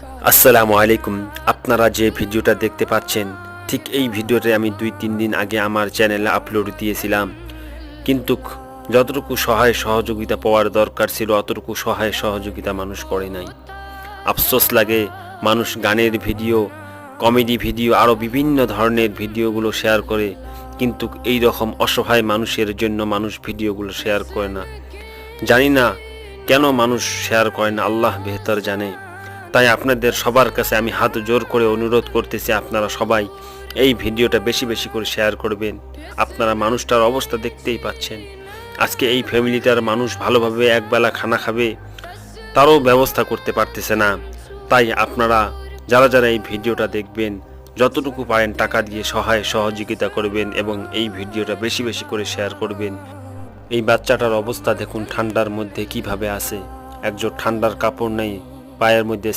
আসসালামু আলাইকুম। আপনারা যে ভিডিওটা দেখতে পাচ্ছেন ঠিক এই ভিডিওটা আমি 2-3 দিন আগে আমার চ্যানেলে আপলোড দিয়েছিলাম, কিন্তু যতটুকু সহায় সহযোগিতা পাওয়ার দরকার ছিল অতটুকু সহায় সহযোগিতা মানুষ করে নাই। আফসোস লাগে, মানুষ গানের ভিডিও, কমেডি ভিডিও, আরও বিভিন্ন ধরনের ভিডিওগুলো শেয়ার করে, কিন্তু এই রকম অসহায় মানুষের জন্য মানুষ ভিডিওগুলো শেয়ার করে না। জানি না কেন মানুষ শেয়ার করে না, আল্লাহ বেহতর জানে। তাই আপনাদের সবার কাছে আমি হাত জোর করে অনুরোধ করতেছি, আপনারা সবাই এই ভিডিওটা বেশি বেশি করে শেয়ার করবেন। আপনারা মানুষটার অবস্থা দেখতেই পাচ্ছেন। আজকে এই ফ্যামিলিটার মানুষ ভালোভাবে একবেলা খানা খাবে তারও ব্যবস্থা করতে পারতেছে না। তাই আপনারা যারা যারা এই ভিডিওটা দেখবেন, যতটুকু পারেন টাকা দিয়ে সহায় সহযোগিতা করবেন এবং এই ভিডিওটা বেশি বেশি করে শেয়ার করবেন। এই বাচ্চাটার অবস্থা দেখুন, ঠান্ডার মধ্যে কিভাবে আছে, একজোড় ঠান্ডার কাপড় নেই, পায়ের মধ্যে